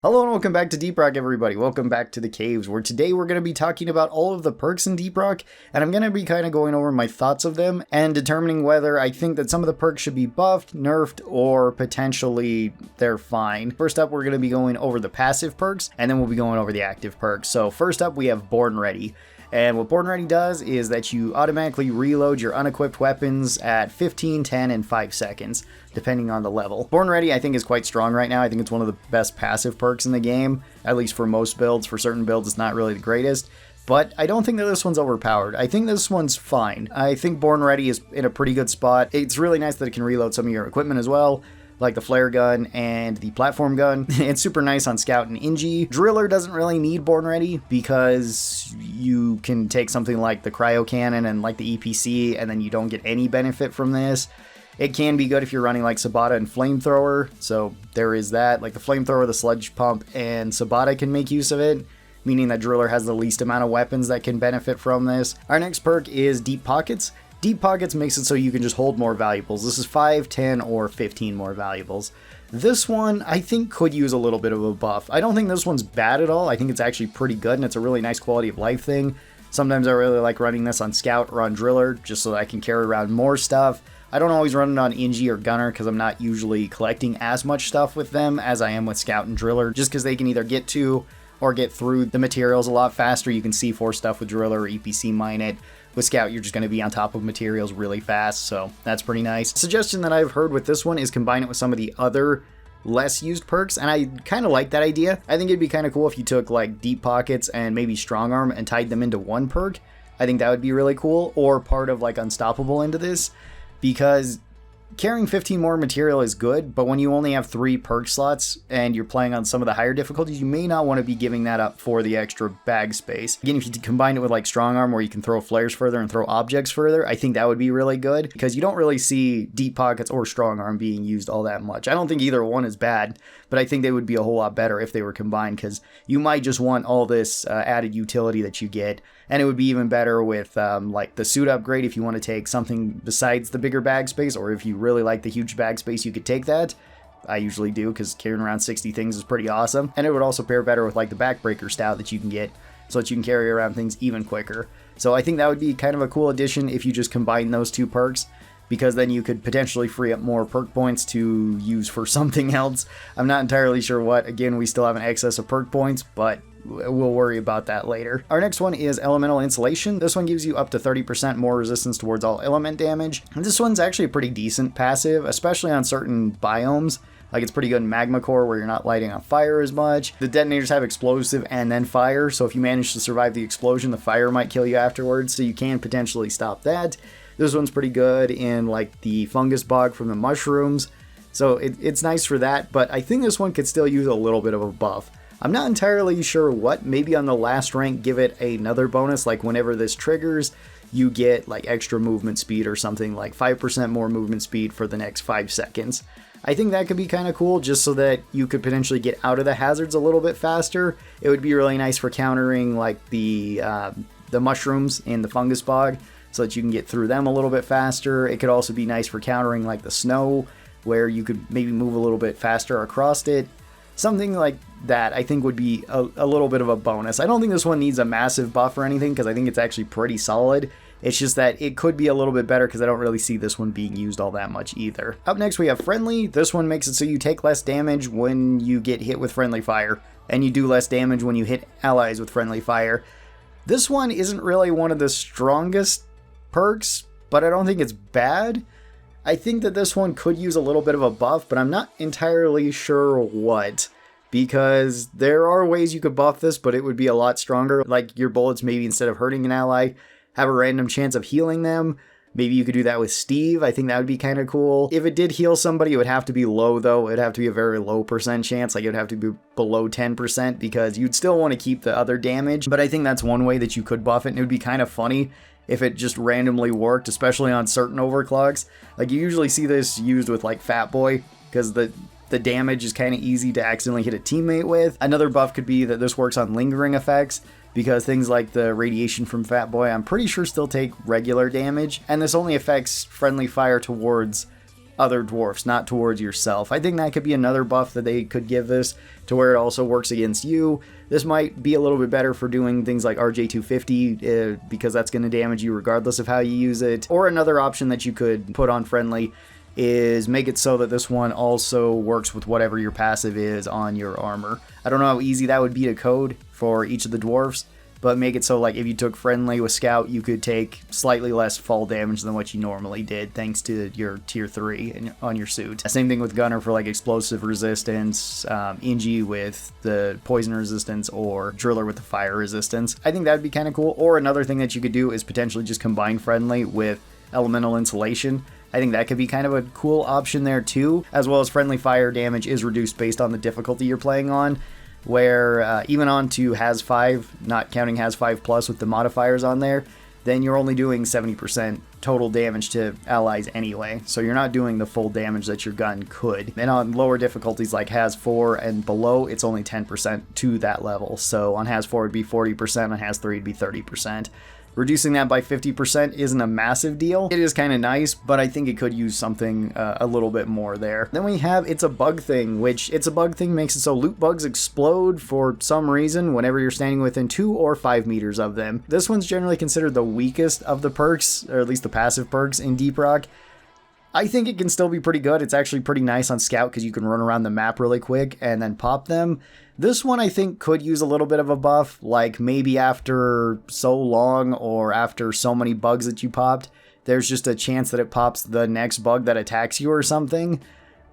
Hello and welcome back to Deep Rock, everybody. Welcome back to the caves, where today we're going to be talking about all of the perks in Deep Rock, and I'm going to be kind of going over my thoughts of them and determining whether I think that some of the perks should be buffed, nerfed, or potentially they're fine. First up, we're going to be going over the passive perks, and then we'll be going over the active perks. So first up, we have Born Ready. And what Born Ready does is that you automatically reload your unequipped weapons at 15, 10, and 5 seconds, depending on the level. Born Ready, I think, is quite strong right now. I think it's one of the best passive perks in the game, at least for most builds. For certain builds, it's not really the greatest. But I don't think that this one's overpowered. I think this one's fine. I think Born Ready is in a pretty good spot. It's really nice that it can reload some of your equipment as well, like the flare gun and the platform gun. It's super nice on Scout and Ingi. Driller doesn't really need Born Ready because you can take something like the cryo cannon and like the EPC, and then you don't get any benefit from this. It can be good if you're running like Sabata and Flamethrower, so there is that. Like the Flamethrower, the Sludge Pump, and Sabata can make use of it, meaning that Driller has the least amount of weapons that can benefit from this. Our next perk is Deep Pockets. Deep Pockets makes it so you can just hold more valuables. This is 5, 10, or 15 more valuables. This one, I think, could use a little bit of a buff. I don't think this one's bad at all. I think it's actually pretty good, and it's a really nice quality of life thing. Sometimes I really like running this on Scout or on Driller, just so that I can carry around more stuff. I don't always run it on Ingi or Gunner, because I'm not usually collecting as much stuff with them as I am with Scout and Driller, just because they can either get to or get through the materials a lot faster. You can C4 stuff with Driller or EPC mine it. With Scout, you're just going to be on top of materials really fast, so that's pretty nice. Suggestion that I've heard with this one is combine it with some of the other less used perks, and I kind of like that idea. I think it'd be kind of cool if you took like Deep Pockets and maybe Strong Arm and tied them into one perk. I think that would be really cool, or part of like Unstoppable into this, because carrying 15 more material is good, but when you only have 3 perk slots and you're playing on some of the higher difficulties, you may not want to be giving that up for the extra bag space. Again, if you combine it with like Strong Arm, where you can throw flares further and throw objects further, I think that would be really good, because you don't really see Deep Pockets or Strong Arm being used all that much. I don't think either one is bad, but I think they would be a whole lot better if they were combined, because you might just want all this added utility that you get. And it would be even better with like the suit upgrade if you want to take something besides the bigger bag space, or if you really like the huge bag space, you could take that. I usually do, because carrying around 60 things is pretty awesome. And it would also pair better with like the backbreaker stout that you can get, so that you can carry around things even quicker. So I think that would be kind of a cool addition if you just combine those 2 perks, because then you could potentially free up more perk points to use for something else. I'm not entirely sure what. Again, we still have an excess of perk points, but we'll worry about that later. Our next one is Elemental Insulation. This one gives you up to 30% more resistance towards all element damage. And this one's actually a pretty decent passive, especially on certain biomes. Like, it's pretty good in Magma Core, where you're not lighting on fire as much. The detonators have explosive and then fire, so if you manage to survive the explosion, the fire might kill you afterwards, so you can potentially stop that. This one's pretty good in like the fungus bog from the mushrooms, so it's nice for that, but I think this one could still use a little bit of a buff. I'm not entirely sure what. Maybe on the last rank give it another bonus, like whenever this triggers, you get like extra movement speed or something, like 5% more movement speed for the next 5 seconds. I think that could be kind of cool, just so that you could potentially get out of the hazards a little bit faster. It would be really nice for countering like the mushrooms in the fungus bog, so that you can get through them a little bit faster. It could also be nice for countering like the snow, where you could maybe move a little bit faster across it. Something like that I think would be a little bit of a bonus. I don't think this one needs a massive buff or anything, because I think it's actually pretty solid. It's just that it could be a little bit better, because I don't really see this one being used all that much either. Up next we have Friendly. This one makes it so you take less damage when you get hit with friendly fire, and you do less damage when you hit allies with friendly fire. This one isn't really one of the strongest perks, but I don't think it's bad. I think that this one could use a little bit of a buff, but I'm not entirely sure what, because there are ways you could buff this, but it would be a lot stronger. Like your bullets, maybe instead of hurting an ally, have a random chance of healing them. Maybe you could do that with Steve. I think that would be kind of cool. If it did heal somebody, it would have to be low though. It would have to be a very low percent chance. Like it would have to be below 10%, because you'd still want to keep the other damage. But I think that's one way that you could buff it, and it would be kind of funny if it just randomly worked, especially on certain overclocks. Like you usually see this used with like Fat Boy, because the damage is kind of easy to accidentally hit a teammate with. Another buff could be that this works on lingering effects, because things like the radiation from Fat Boy, I'm pretty sure still take regular damage, and this only affects friendly fire towards other dwarfs, not towards yourself. I think that could be another buff that they could give this, to where it also works against you. This might be a little bit better for doing things like RJ250, because that's going to damage you regardless of how you use it. Or another option that you could put on friendly is make it so that this one also works with whatever your passive is on your armor. I don't know how easy that would be to code for each of the dwarfs, but make it so like if you took friendly with scout, you could take slightly less fall damage than what you normally did thanks to your tier 3 on your suit. Same thing with gunner for like explosive resistance, Inji with the poison resistance, or driller with the fire resistance. I think that'd be kind of cool. Or another thing that you could do is potentially just combine friendly with elemental insulation. I think that could be kind of a cool option there too, as well as friendly fire damage is reduced based on the difficulty you're playing on, where even on to Has 5, not counting Has 5 plus with the modifiers on there, then you're only doing 70% total damage to allies anyway, so you're not doing the full damage that your gun could. And on lower difficulties like Has 4 and below, it's only 10% to that level, so on Has 4 it'd be 40%, on Has 3 it'd be 30%. Reducing that by 50% isn't a massive deal. It is kind of nice, but I think it could use something a little bit more there. Then we have It's a Bug Thing, which It's a Bug Thing makes it so loot bugs explode for some reason whenever you're standing within 2 or 5 meters of them. This one's generally considered the weakest of the perks, or at least the passive perks in Deep Rock. I think it can still be pretty good. It's actually pretty nice on Scout because you can run around the map really quick and then pop them. This one I think could use a little bit of a buff, like maybe after so long or after so many bugs that you popped, there's just a chance that it pops the next bug that attacks you or something,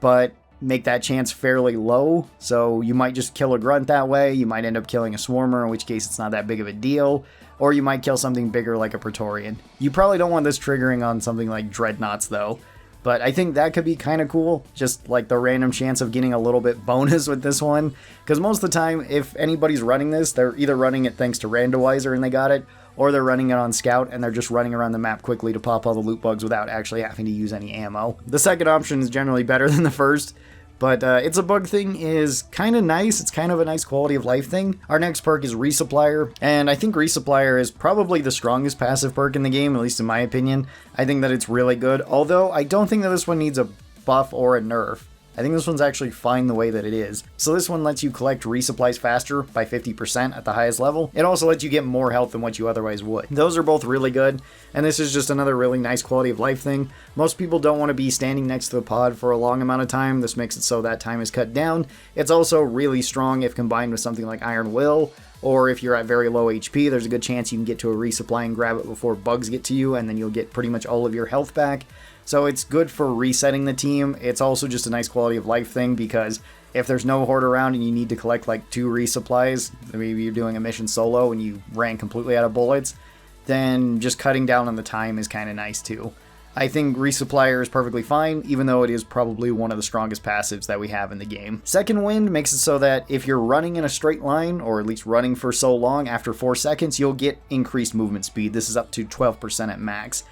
but make that chance fairly low. So you might just kill a grunt that way, you might end up killing a swarmer, in which case it's not that big of a deal, or you might kill something bigger like a Praetorian. You probably don't want this triggering on something like Dreadnoughts though. But I think that could be kind of cool, just like the random chance of getting a little bit bonus with this one. Because most of the time, if anybody's running this, they're either running it thanks to Randomizer and they got it, or they're running it on Scout and they're just running around the map quickly to pop all the loot bugs without actually having to use any ammo. The second option is generally better than the first, but It's a Bug Thing is kind of nice. It's kind of a nice quality of life thing. Our next perk is Resupplier, and I think Resupplier is probably the strongest passive perk in the game, at least in my opinion. I think that it's really good, although I don't think that this one needs a buff or a nerf. I think this one's actually fine the way that it is. So this one lets you collect resupplies faster by 50% at the highest level. It also lets you get more health than what you otherwise would. Those are both really good, and this is just another really nice quality of life thing. Most people don't want to be standing next to the pod for a long amount of time. This makes it so that time is cut down. It's also really strong if combined with something like Iron Will, or if you're at very low HP, there's a good chance you can get to a resupply and grab it before bugs get to you, and then you'll get pretty much all of your health back. So it's good for resetting the team. It's also just a nice quality of life thing, because if there's no horde around and you need to collect like 2 resupplies, maybe you're doing a mission solo and you ran completely out of bullets, then just cutting down on the time is kind of nice too. I think Resupplier is perfectly fine, even though it is probably one of the strongest passives that we have in the game. Second Wind makes it so that if you're running in a straight line, or at least running for so long, after 4 seconds, you'll get increased movement speed. This is up to 12% at max.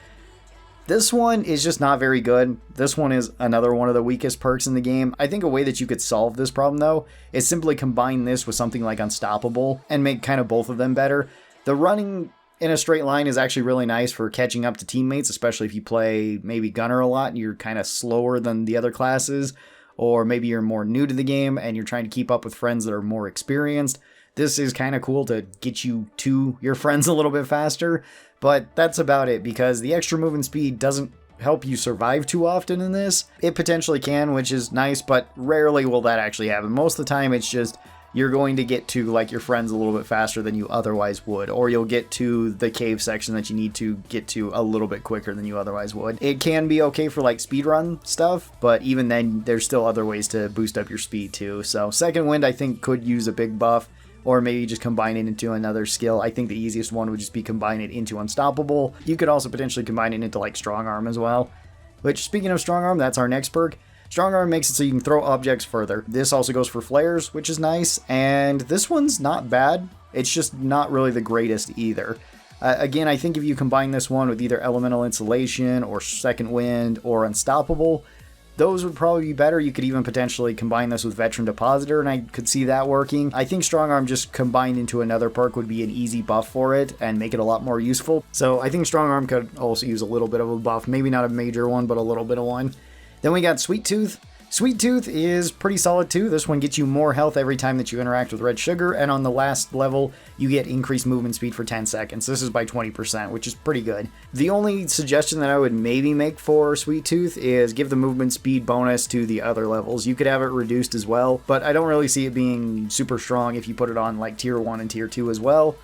This one is just not very good. This one is another one of the weakest perks in the game. I think a way that you could solve this problem though is simply combine this with something like Unstoppable and make kind of both of them better. The running in a straight line is actually really nice for catching up to teammates, especially if you play maybe Gunner a lot and you're kind of slower than the other classes, or maybe you're more new to the game and you're trying to keep up with friends that are more experienced. This is kind of cool to get you to your friends a little bit faster. But that's about it, because the extra movement speed doesn't help you survive too often in this. It potentially can, which is nice, but rarely will that actually happen. Most of the time it's just you're going to get to like your friends a little bit faster than you otherwise would, or you'll get to the cave section that you need to get to a little bit quicker than you otherwise would. It can be okay for like speedrun stuff, but even then there's still other ways to boost up your speed too. So Second Wind I think could use a big buff, or maybe just combine it into another skill. I think the easiest one would just be combine it into Unstoppable. You could also potentially combine it into like Strong Arm as well. Which, speaking of Strong Arm, that's our next perk. Strong Arm makes it so you can throw objects further. This also goes for flares, which is nice, and this one's not bad. It's just not really the greatest either. Again, I think if you combine this one with either Elemental Insulation or Second Wind or Unstoppable, those would probably be better. You could even potentially combine this with Veteran Depositor, and I could see that working. I think Strong Arm just combined into another perk would be an easy buff for it and make it a lot more useful. So I think Strong Arm could also use a little bit of a buff. Maybe not a major one, but a little bit of one. Then we got Sweet Tooth. Sweet Tooth is pretty solid too. This one gets you more health every time that you interact with red sugar, and on the last level, you get increased movement speed for 10 seconds. This is by 20%, which is pretty good. The only suggestion that I would maybe make for Sweet Tooth is give the movement speed bonus to the other levels. You could have it reduced as well, but I don't really see it being super strong if you put it on like tier 1 and tier 2 as well.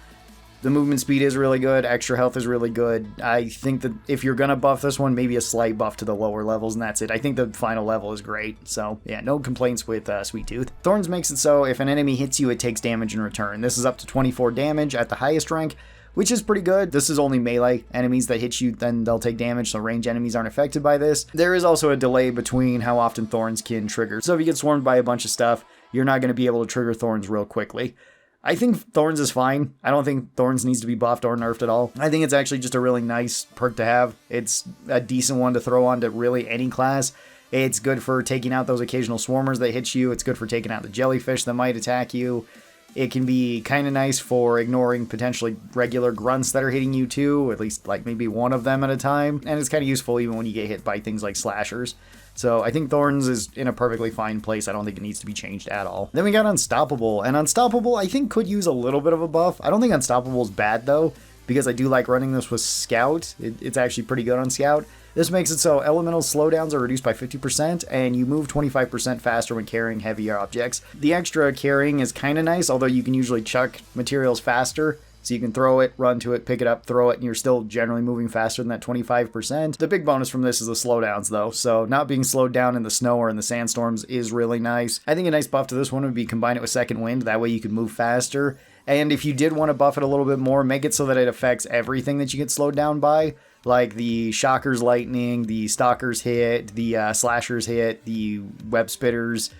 The movement speed is really good, extra health is really good. I think that if you're gonna buff this one, maybe a slight buff to the lower levels, and that's it. I think the final level is great, so yeah, no complaints with Sweet Tooth. Thorns makes it so if an enemy hits you, it takes damage in return. This is up to 24 damage at the highest rank, which is pretty good. This is only melee enemies that hit you, then they'll take damage, so range enemies aren't affected by this. There is also a delay between how often Thorns can trigger, so if you get swarmed by a bunch of stuff, you're not going to be able to trigger Thorns real quickly. I think Thorns is fine. I don't think Thorns needs to be buffed or nerfed at all. I think it's actually just a really nice perk to have. It's a decent one to throw on to really any class. It's good for taking out those occasional swarmers that hit you. It's good for taking out the jellyfish that might attack you. It can be kind of nice for ignoring potentially regular grunts that are hitting you too, at least like maybe one of them at a time. And it's kind of useful even when you get hit by things like slashers. So I think Thorns is in a perfectly fine place. I don't think it needs to be changed at all. Then we got Unstoppable, and Unstoppable I think could use a little bit of a buff. I don't think Unstoppable is bad though, because I do like running this with Scout. It's actually pretty good on Scout. This makes it so elemental slowdowns are reduced by 50%, and you move 25% faster when carrying heavier objects. The extra carrying is kind of nice, although you can usually chuck materials faster. So you can throw it, run to it, pick it up, throw it, and you're still generally moving faster than that 25%. The big bonus from this is the slowdowns though, so not being slowed down in the snow or in the sandstorms is really nice. I think a nice buff to this one would be combine it with Second Wind, that way you can move faster. And if you did want to buff it a little bit more, make it so that it affects everything that you get slowed down by, like the Shocker's Lightning, the Stalker's Hit, the Slasher's Hit, the Web Spitters,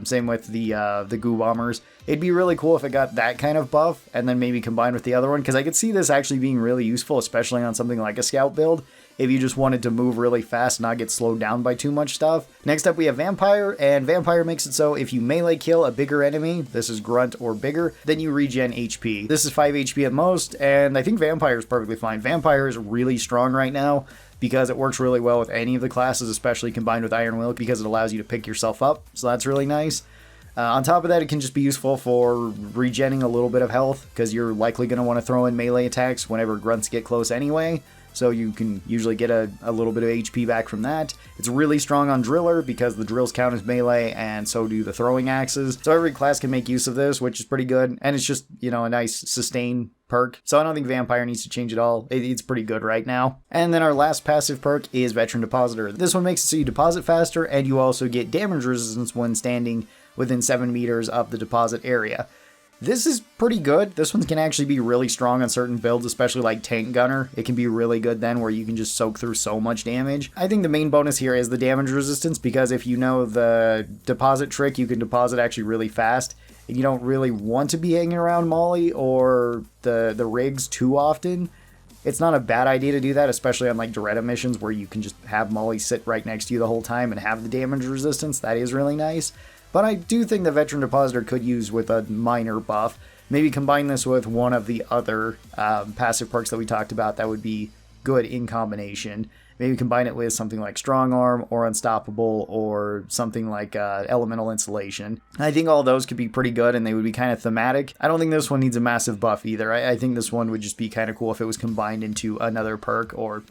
same with the Goo Bombers. It'd be really cool if it got that kind of buff and then maybe combined with the other one, because I could see this actually being really useful, especially on something like a Scout build, if you just wanted to move really fast and not get slowed down by too much stuff. Next up we have Vampire, and Vampire makes it so if you melee kill a bigger enemy, this is Grunt or bigger, then you regen HP. This is 5 HP at most, and I think Vampire is perfectly fine. Vampire is really strong right now, because it works really well with any of the classes, especially combined with Iron Will, because it allows you to pick yourself up, so that's really nice. On top of that, it can just be useful for regenning a little bit of health, because you're likely going to want to throw in melee attacks whenever grunts get close anyway, so you can usually get a little bit of HP back from that. It's really strong on Driller, because the drills count as melee, and so do the throwing axes. So every class can make use of this, which is pretty good, and it's just, you know, a nice sustain perk. So I don't think Vampire needs to change at all. It's pretty good right now. And then our last passive perk is Veteran Depositor. This one makes it so you deposit faster, and you also get damage resistance when standing within 7 meters of the deposit area. This is pretty good. This one can actually be really strong on certain builds, especially like Tank Gunner. It can be really good then, where you can just soak through so much damage. I think the main bonus here is the damage resistance, because if you know the deposit trick, you can deposit actually really fast, and you don't really want to be hanging around Molly or the rigs too often. It's not a bad idea to do that, especially on like Doretta missions where you can just have Molly sit right next to you the whole time and have the damage resistance. That is really nice. But I do think the Veteran Depositor could use with a minor buff. Maybe combine this with one of the other passive perks that we talked about that would be good in combination. Maybe combine it with something like Strong Arm or Unstoppable or something like Elemental Insulation. I think all those could be pretty good, and they would be kind of thematic. I don't think this one needs a massive buff either. I think this one would just be kind of cool if it was combined into another perk, or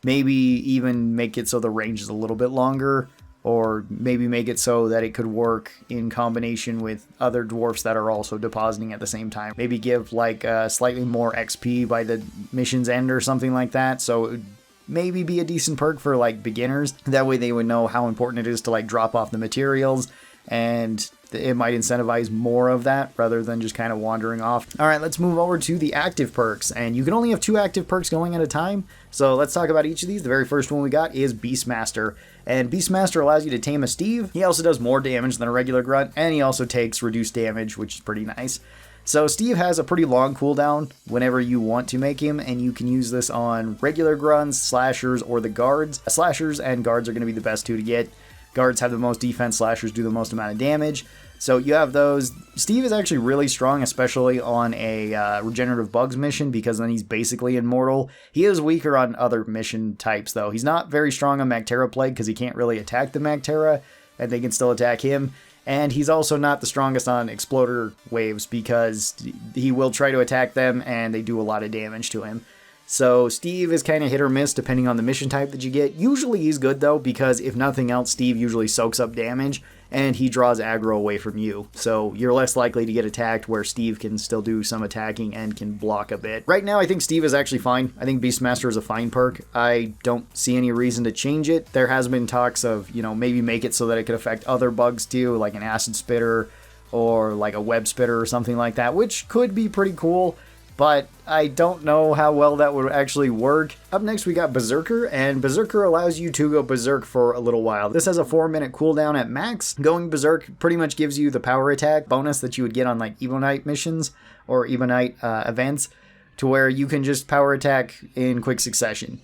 maybe even make it so the range is a little bit longer, or maybe make it so that it could work in combination with other dwarfs that are also depositing at the same time. Maybe give like slightly more XP by the mission's end or something like that, so it would maybe be a decent perk for like beginners. That way they would know how important it is to like drop off the materials, and it might incentivize more of that rather than just kind of wandering off. All right, let's move over to the active perks, and you can only have 2 active perks going at a time. So let's talk about each of these. The very first one we got is Beastmaster, and Beastmaster allows you to tame a Steve. He also does more damage than a regular grunt, and he also takes reduced damage, which is pretty nice. So Steve has a pretty long cooldown whenever you want to make him, and you can use this on regular grunts, slashers, or the guards. Slashers and guards are going to be the best 2 to get. Guards have the most defense, slashers do the most amount of damage. So you have those. Steve is actually really strong, especially on a regenerative bugs mission, because then he's basically immortal. He is weaker on other mission types, though. He's not very strong on Macterra Plague because he can't really attack the Macterra, and they can still attack him. And he's also not the strongest on Exploder Waves because he will try to attack them, and they do a lot of damage to him. So Steve is kind of hit or miss depending on the mission type that you get. Usually he's good, though, because if nothing else, Steve usually soaks up damage, and he draws aggro away from you. So you're less likely to get attacked, where Steve can still do some attacking and can block a bit. Right now, I think Steve is actually fine. I think Beastmaster is a fine perk. I don't see any reason to change it. There has been talks of, maybe make it so that it could affect other bugs too, like an acid spitter or like a web spitter or something like that, which could be pretty cool. But I don't know how well that would actually work. Up next, we got Berserker, and Berserker allows you to go Berserk for a little while. This has a 4-minute cooldown at max. Going Berserk pretty much gives you the power attack bonus that you would get on like Ebonite missions or Ebonite events, to where you can just power attack in quick succession.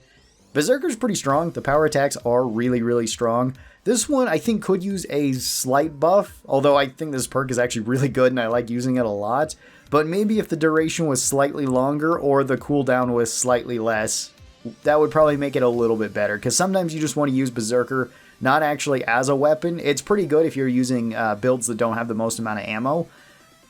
Berserker's pretty strong. The power attacks are really, really strong. This one, I think, could use a slight buff, although I think this perk is actually really good and I like using it a lot. But maybe if the duration was slightly longer or the cooldown was slightly less, that would probably make it a little bit better. Because sometimes you just want to use Berserker not actually as a weapon. It's pretty good if you're using builds that don't have the most amount of ammo.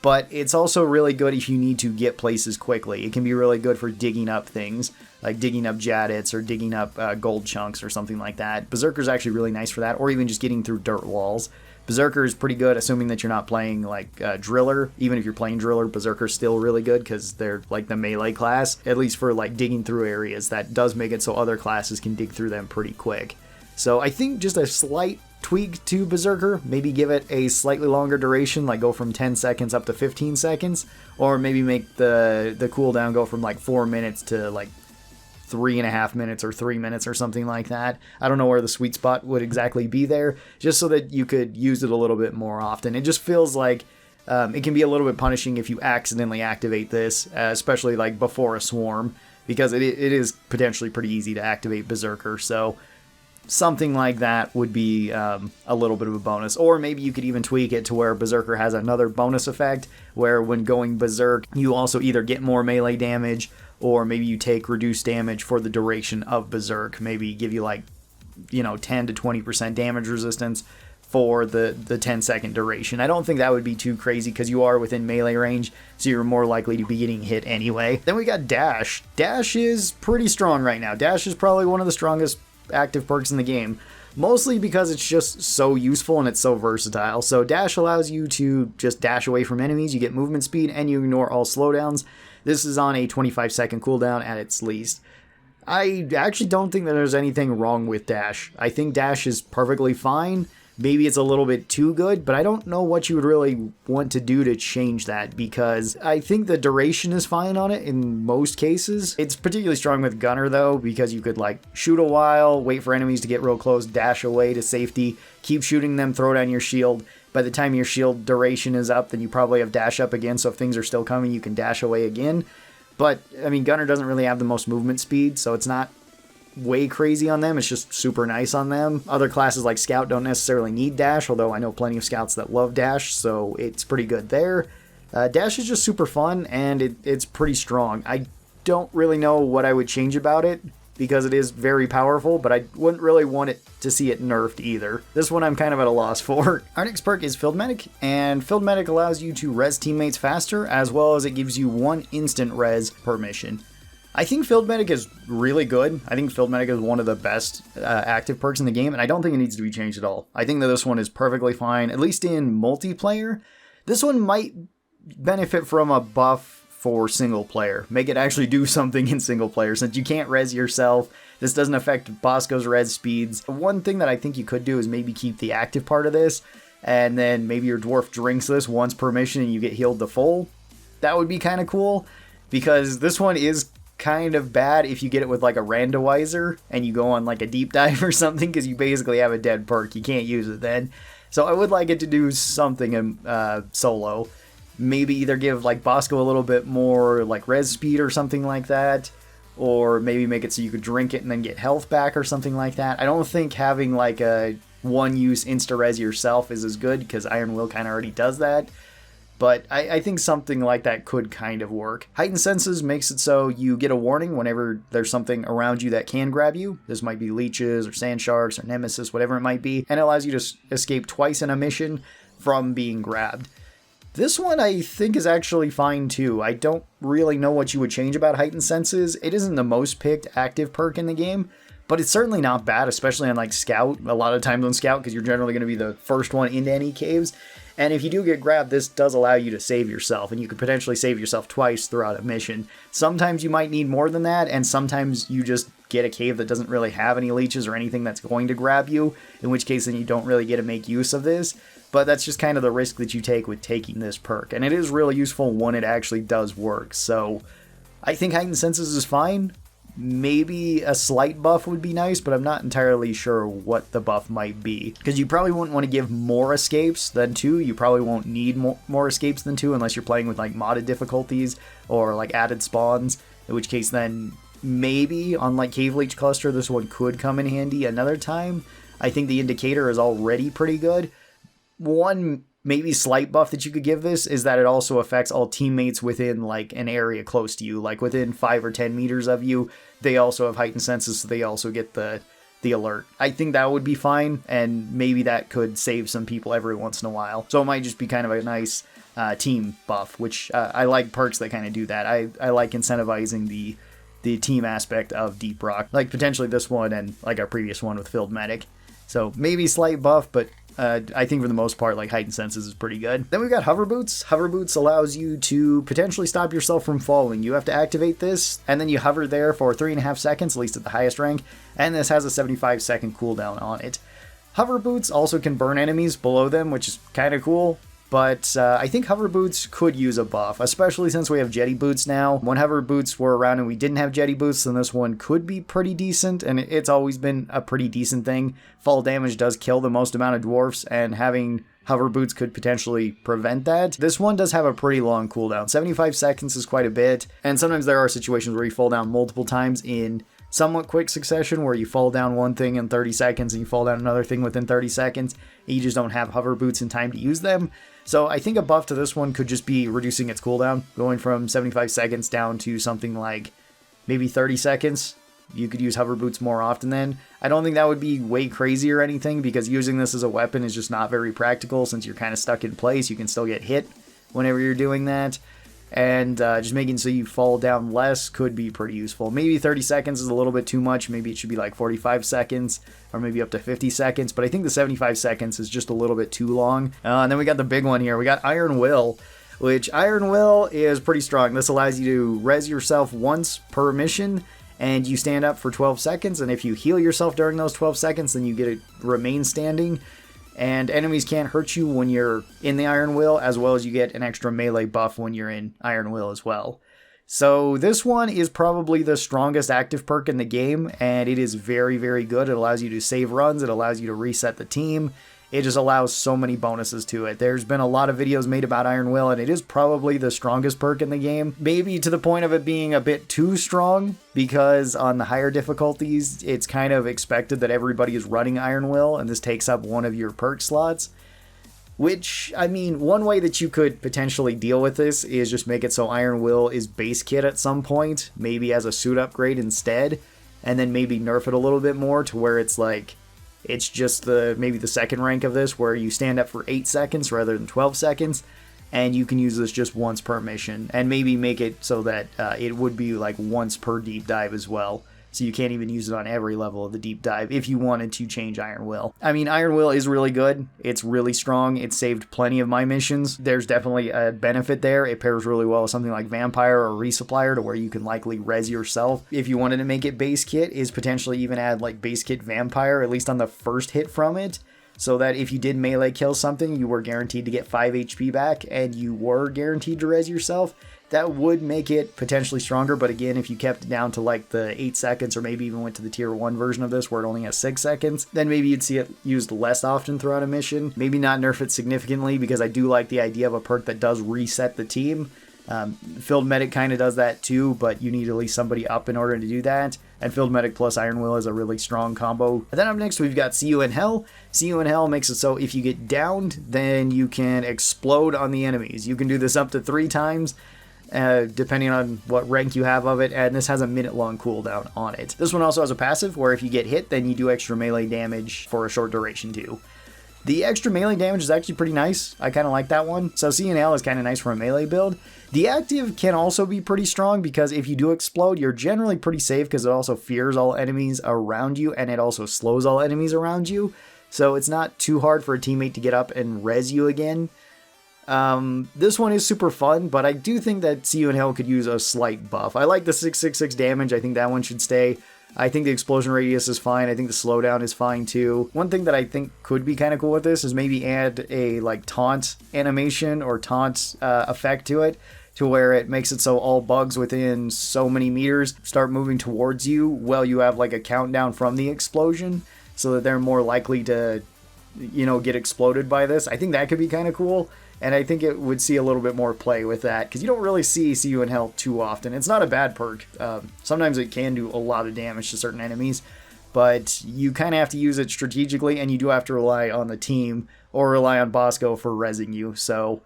But it's also really good if you need to get places quickly. It can be really good for digging up things, like digging up Jadits or digging up gold chunks or something like that. Berserker's actually really nice for that, or even just getting through dirt walls. Berserker is pretty good, assuming that you're not playing like Driller. Even if you're playing Driller, Berserker's still really good because they're like the melee class, at least for like digging through areas. That does make it so other classes can dig through them pretty quick. So I think just a slight tweak to Berserker, maybe give it a slightly longer duration, like go from 10 seconds up to 15 seconds, or maybe make the cooldown go from like 4 minutes to like 3.5 minutes or 3 minutes or something like that. I don't know where the sweet spot would exactly be there, just so that you could use it a little bit more often. It just feels like it can be a little bit punishing if you accidentally activate this, especially like before a swarm, because it is potentially pretty easy to activate Berserker. So something like that would be a little bit of a bonus. Or maybe you could even tweak it to where Berserker has another bonus effect, where when going Berserk, you also either get more melee damage, or maybe you take reduced damage for the duration of Berserk. Maybe give you like, 10 to 20% damage resistance for the 10-second duration. I don't think that would be too crazy because you are within melee range, so you're more likely to be getting hit anyway. Then we got Dash. Dash is pretty strong right now. Dash is probably one of the strongest active perks in the game, mostly because it's just so useful and it's so versatile. So Dash allows you to just dash away from enemies, you get movement speed, and you ignore all slowdowns. This is on a 25-second cooldown at its least. I actually don't think that there's anything wrong with Dash. I think Dash is perfectly fine. Maybe it's a little bit too good, but I don't know what you would really want to do to change that, because I think the duration is fine on it in most cases. It's particularly strong with Gunner, though, because you could like shoot a while, wait for enemies to get real close, dash away to safety, keep shooting them, throw down your shield. By the time your shield duration is up, then you probably have dash up again, so if things are still coming, you can dash away again. But, I mean, Gunner doesn't really have the most movement speed, so it's not way crazy on them. It's just super nice on them. Other classes like Scout don't necessarily need dash, although I know plenty of Scouts that love dash, so it's pretty good there. Dash is just super fun, and it's pretty strong. I don't really know what I would change about it, because it is very powerful, but I wouldn't really want it to see it nerfed either. This one I'm kind of at a loss for. Our next perk is Field Medic, and Field Medic allows you to res teammates faster, as well as it gives you 1 instant res per mission. I think Field Medic is really good. I think Field Medic is one of the best active perks in the game, and I don't think it needs to be changed at all. I think that this one is perfectly fine, at least in multiplayer. This one might benefit from a buff for single player. Make it actually do something in single player, since you can't res yourself. This doesn't affect Bosco's res speeds. One thing that I think you could do is maybe keep the active part of this, and then maybe your dwarf drinks this once per mission and you get healed to full. That would be kind of cool, because this one is kind of bad if you get it with like a randomizer and you go on like a deep dive or something, because you basically have a dead perk. You can't use it then. So I would like it to do something in solo. Maybe either give like Bosco a little bit more like res speed or something like that, or maybe make it so you could drink it and then get health back or something like that. I don't think having like a one use insta-res yourself is as good, because Iron Will kind of already does that. But I think something like that could kind of work. Heightened Senses makes it so you get a warning whenever there's something around you that can grab you. This might be leeches or sand sharks or nemesis, whatever it might be. And it allows you to escape twice in a mission from being grabbed. This one I think is actually fine too. I don't really know what you would change about Heightened Senses. It isn't the most picked active perk in the game, but it's certainly not bad, especially on like Scout. A lot of times on Scout, because you're generally going to be the first one into any caves. And if you do get grabbed, this does allow you to save yourself, and you could potentially save yourself twice throughout a mission. Sometimes you might need more than that, and sometimes you just get a cave that doesn't really have any leeches or anything that's going to grab you, in which case then you don't really get to make use of this. But that's just kind of the risk that you take with taking this perk, and it is really useful when it actually does work. So I think Heightened Senses is fine. Maybe a slight buff would be nice, but I'm not entirely sure what the buff might be. Because you probably wouldn't want to give more escapes than 2. You probably won't need more escapes than 2 unless you're playing with like modded difficulties or like added spawns. In which case then maybe on like Cave Leech Cluster this one could come in handy another time. I think the Indicator is already pretty good. One maybe slight buff that you could give this is that it also affects all teammates within like an area close to you, like within 5 or 10 meters of you. They also have Heightened Senses, so they also get the alert. I think that would be fine, and maybe that could save some people every once in a while. So it might just be kind of a nice team buff, which I like perks that kind of do that. I like incentivizing the team aspect of Deep Rock, like potentially this one and like our previous one with Filled Medic. So maybe slight buff, but I think for the most part, like Heightened Senses is pretty good. Then we've got Hover Boots. Hover Boots allows you to potentially stop yourself from falling. You have to activate this, and then you hover there for 3.5 seconds, at least at the highest rank, and this has a 75-second cooldown on it. Hover Boots also can burn enemies below them, which is kind of cool. But I think Hover Boots could use a buff, especially since we have Jetty Boots now. When Hover Boots were around and we didn't have Jetty Boots, then this one could be pretty decent, and it's always been a pretty decent thing. Fall damage does kill the most amount of dwarfs, and having Hover Boots could potentially prevent that. This one does have a pretty long cooldown. 75 seconds is quite a bit, and sometimes there are situations where you fall down multiple times in somewhat quick succession, where you fall down one thing in 30 seconds and you fall down another thing within 30 seconds, and you just don't have Hover Boots in time to use them. So I think a buff to this one could just be reducing its cooldown, going from 75 seconds down to something like maybe 30 seconds. You could use Hover Boots more often then. I don't think that would be way crazy or anything, because using this as a weapon is just not very practical since you're kind of stuck in place. You can still get hit whenever you're doing that. And just making so you fall down less could be pretty useful. Maybe 30 seconds is a little bit too much. Maybe it should be like 45 seconds or maybe up to 50 seconds. But I think the 75 seconds is just a little bit too long. And then we got the big one here. We got Iron Will, which Iron Will is pretty strong. This allows you to res yourself once per mission, and you stand up for 12 seconds. And if you heal yourself during those 12 seconds, then you get to remain standing. And enemies can't hurt you when you're in the Iron Will, as well as you get an extra melee buff when you're in Iron Will as well. So this one is probably the strongest active perk in the game, and it is very, very good. It allows you to save runs, it allows you to reset the team. It just allows so many bonuses to it. There's been a lot of videos made about Iron Will, and it is probably the strongest perk in the game. Maybe to the point of it being a bit too strong, because on the higher difficulties, it's kind of expected that everybody is running Iron Will, and this takes up one of your perk slots. Which, I mean, one way that you could potentially deal with this is just make it so Iron Will is base kit at some point, maybe as a suit upgrade instead, and then maybe nerf it a little bit more to where it's like, it's just maybe the second rank of this, where you stand up for 8 seconds rather than 12 seconds, and you can use this just once per mission, and maybe make it so that it would be like once per deep dive as well. So you can't even use it on every level of the deep dive if you wanted to change Iron Will. I mean, Iron Will is really good. It's really strong. It saved plenty of my missions. There's definitely a benefit there. It pairs really well with something like Vampire or Resupplier, to where you can likely res yourself. If you wanted to make it base kit, is potentially even add like base kit Vampire, at least on the first hit from it, so that if you did melee kill something, you were guaranteed to get 5 HP back, and you were guaranteed to res yourself. That would make it potentially stronger, but again, if you kept it down to like the 8 seconds, or maybe even went to the tier 1 version of this where it only has 6 seconds, then maybe you'd see it used less often throughout a mission. Maybe not nerf it significantly, because I do like the idea of a perk that does reset the team. Filled Medic kind of does that too, but you need at least somebody up in order to do that. and Field Medic plus Iron Will is a really strong combo. And then up next we've got See You in Hell. See You in Hell makes it so if you get downed, then you can explode on the enemies. You can do this up to 3 times. Depending on what rank you have of it, and this has a minute-long cooldown on it. This one also has a passive where if you get hit, then you do extra melee damage for a short duration too. The extra melee damage is actually pretty nice. I kind of like that one. So CNL is kind of nice for a melee build. The active can also be pretty strong because if you do explode, you're generally pretty safe because it also fears all enemies around you and it also slows all enemies around you. So it's not too hard for a teammate to get up and res you again. This one is super fun, but I do think that See You in Hell could use a slight buff. I like the 666 damage. I think that one should stay. I think the explosion radius is fine. I think the slowdown is fine too. One thing that I think could be kind of cool with this is maybe add a like taunt animation or taunt effect to it, to where it makes it so all bugs within so many meters start moving towards you while you have like a countdown from the explosion, so that they're more likely to, you know, get exploded by this. I think that could be kind of cool. And I think it would see a little bit more play with that, because you don't really see You in Hell too often. It's not a bad perk. Sometimes it can do a lot of damage to certain enemies, but you kind of have to use it strategically, and you do have to rely on the team or rely on Bosco for rezzing you. So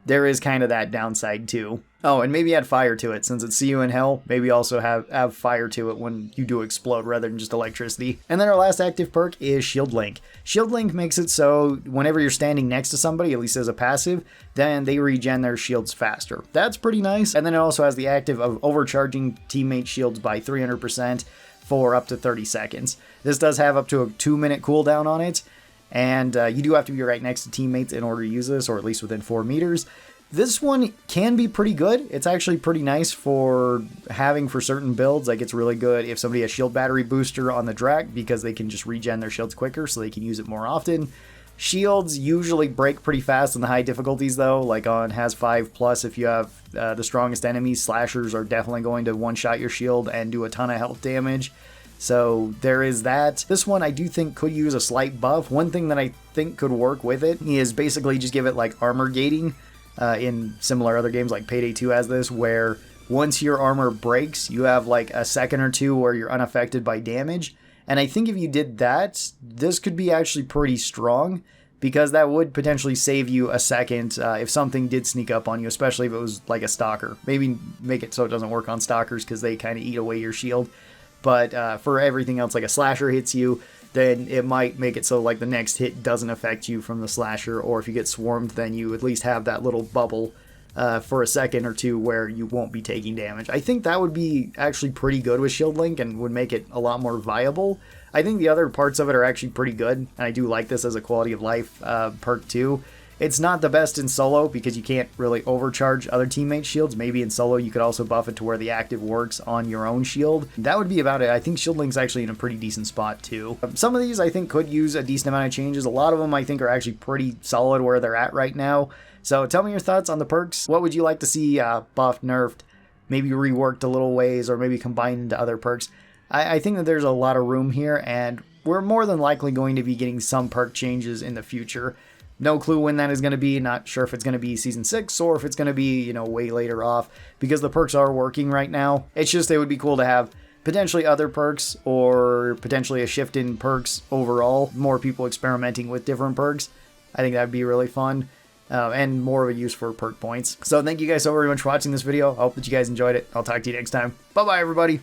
there is kind of that downside too. Oh, and maybe add fire to it. Since it's See You in Hell, maybe also have fire to it when you do explode rather than just electricity. And then our last active perk is Shield Link. Shield Link makes it so whenever you're standing next to somebody, at least as a passive, then they regen their shields faster. That's pretty nice. And then it also has the active of overcharging teammate shields by 300% for up to 30 seconds. This does have up to a 2-minute cooldown on it. And you do have to be right next to teammates in order to use this, or at least within 4 meters. This one can be pretty good. It's actually pretty nice for having for certain builds. Like, it's really good if somebody has shield battery booster on the Drac, because they can just regen their shields quicker, so they can use it more often. Shields usually break pretty fast in the high difficulties though, like on Has 5+, if you have the strongest enemies, slashers are definitely going to one-shot your shield and do a ton of health damage. So there is that. This one I do think could use a slight buff. One thing that I think could work with it is basically just give it like armor gating. In similar other games like Payday 2 has this, where once your armor breaks, you have like a second or two where you're unaffected by damage. And I think if you did that, this could be actually pretty strong, because that would potentially save you a second if something did sneak up on you, especially if it was like a stalker. Maybe make it so it doesn't work on stalkers because they kind of eat away your shield. But for everything else, like a slasher hits you, then it might make it so like the next hit doesn't affect you from the slasher, or if you get swarmed, then you at least have that little bubble for a second or two where you won't be taking damage. I think that would be actually pretty good with Shield Link and would make it a lot more viable. I think the other parts of it are actually pretty good, and I do like this as a quality of life perk too. It's not the best in solo because you can't really overcharge other teammates' shields. Maybe in solo you could also buff it to where the active works on your own shield. That would be about it. I think Shield Link's actually in a pretty decent spot too. Some of these I think could use a decent amount of changes. A lot of them I think are actually pretty solid where they're at right now. So tell me your thoughts on the perks. What would you like to see buffed, nerfed, maybe reworked a little ways, or maybe combined into other perks? I think that there's a lot of room here, and we're more than likely going to be getting some perk changes in the future. No clue when that is going to be. Not sure if it's going to be Season 6 or if it's going to be, you know, way later off, because the perks are working right now. It's just it would be cool to have potentially other perks, or potentially a shift in perks overall. More people experimenting with different perks. I think that would be really fun. And more of a use for perk points. So thank you guys so very much for watching this video. I hope that you guys enjoyed it. I'll talk to you next time. Bye-bye, everybody.